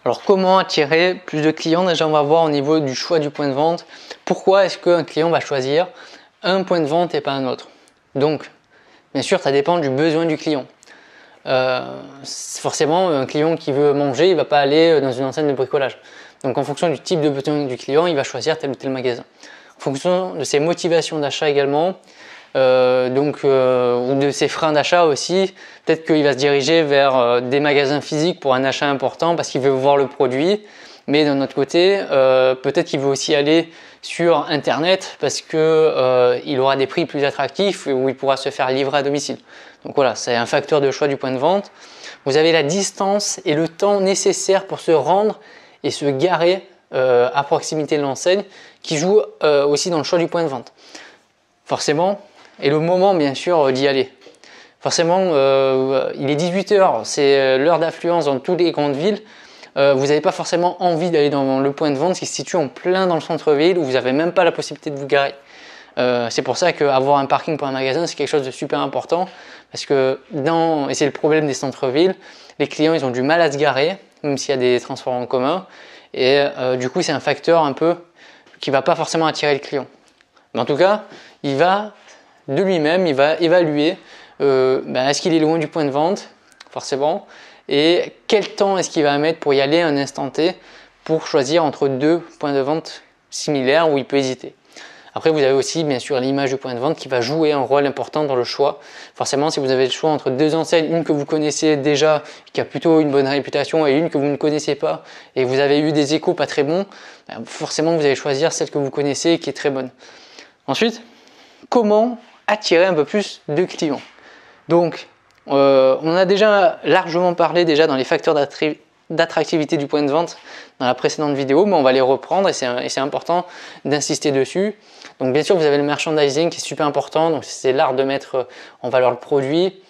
Alors comment attirer plus de clients? Déjà on va voir au niveau du choix du point de vente. Pourquoi est-ce qu'un client va choisir un point de vente et pas un autre? Donc bien sûr ça dépend du besoin du client. Forcément un client qui veut manger, il ne va pas aller dans une enseigne de bricolage. Donc en fonction du type de besoin du client, il va choisir tel ou tel magasin. En fonction de ses motivations d'achat également, ou de ses freins d'achat aussi, peut-être qu'il va se diriger vers des magasins physiques pour un achat important parce qu'il veut voir le produit, mais d'un autre côté, peut-être qu'il veut aussi aller sur internet parce que il aura des prix plus attractifs où il pourra se faire livrer à domicile. Donc voilà, c'est un facteur de choix du point de vente. Vous avez la distance et le temps nécessaire pour se rendre et se garer à proximité de l'enseigne qui joue aussi dans le choix du point de vente. Forcément, et le moment bien sûr d'y aller. Forcément, il est 18 h, c'est l'heure d'affluence dans toutes les grandes villes. Vous n'avez pas forcément envie d'aller dans le point de vente qui se situe en plein dans le centre-ville où vous n'avez même pas la possibilité de vous garer. C'est pour ça qu'avoir un parking pour un magasin, c'est quelque chose de super important parce que et c'est le problème des centres-villes, les clients ils ont du mal à se garer, même s'il y a des transports en commun, et du coup c'est un facteur un peu qui ne va pas forcément attirer le client. Mais en tout cas, il va de lui-même, il va évaluer est-ce qu'il est loin du point de vente, forcément, et quel temps est-ce qu'il va mettre pour y aller à un instant T pour choisir entre deux points de vente similaires où il peut hésiter. Après, vous avez aussi bien sûr l'image du point de vente qui va jouer un rôle important dans le choix. Forcément, si vous avez le choix entre deux enseignes, une que vous connaissez déjà, qui a plutôt une bonne réputation, et une que vous ne connaissez pas, et vous avez eu des échos pas très bons, forcément vous allez choisir celle que vous connaissez et qui est très bonne. Ensuite, comment attirer un peu plus de clients? Donc, on a déjà largement parlé déjà dans les facteurs d'attractivité du point de vente dans la précédente vidéo, mais on va les reprendre et c'est important d'insister dessus. Donc bien sûr vous avez le merchandising qui est super important, donc c'est l'art de mettre en valeur le produit.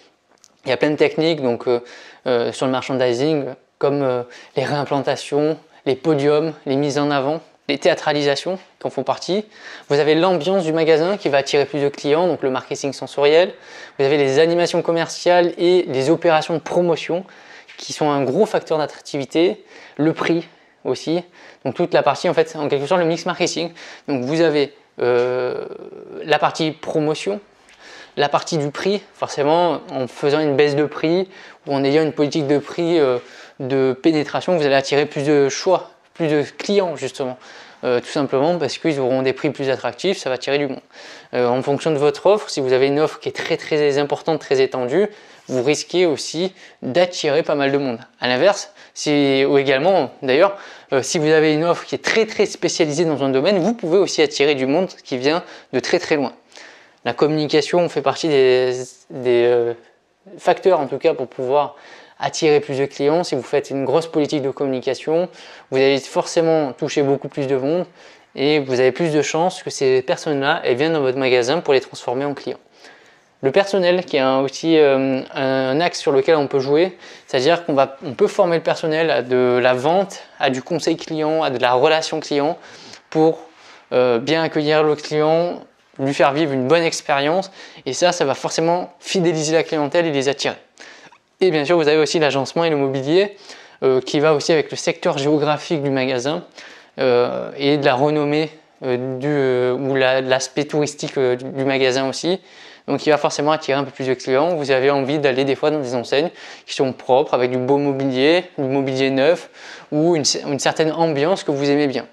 Il y a plein de techniques donc, sur le merchandising comme les réimplantations, les podiums, les mises en avant, les théâtralisations qui en font partie. Vous avez l'ambiance du magasin qui va attirer plus de clients, donc le marketing sensoriel. Vous avez les animations commerciales et les opérations de promotion qui sont un gros facteur d'attractivité, le prix aussi, donc toute la partie en fait en quelque sorte le mix marketing. Donc vous avez la partie promotion, la partie du prix, forcément en faisant une baisse de prix ou en ayant une politique de prix de pénétration, vous allez attirer plus de choix, plus de clients justement. Tout simplement parce qu'ils auront des prix plus attractifs, ça va attirer du monde. En fonction de votre offre, si vous avez une offre qui est très importante, très étendue, vous risquez aussi d'attirer pas mal de monde. À l'inverse, ou également d'ailleurs, si vous avez une offre qui est très spécialisée dans un domaine, vous pouvez aussi attirer du monde qui vient de très loin. La communication fait partie des facteurs en tout cas pour pouvoir attirer plus de clients. Si vous faites une grosse politique de communication, vous allez forcément toucher beaucoup plus de monde et vous avez plus de chances que ces personnes-là viennent dans votre magasin pour les transformer en clients. Le personnel qui est aussi un axe sur lequel on peut jouer, c'est-à-dire qu'on peut former le personnel à de la vente, à du conseil client, à de la relation client pour bien accueillir le client, lui faire vivre une bonne expérience et ça va forcément fidéliser la clientèle et les attirer. Et bien sûr, vous avez aussi l'agencement et le mobilier qui va aussi avec le secteur géographique du magasin et de la renommée ou l'aspect touristique du magasin aussi. Donc il va forcément attirer un peu plus de clients. Vous avez envie d'aller des fois dans des enseignes qui sont propres avec du beau mobilier, du mobilier neuf ou une certaine ambiance que vous aimez bien.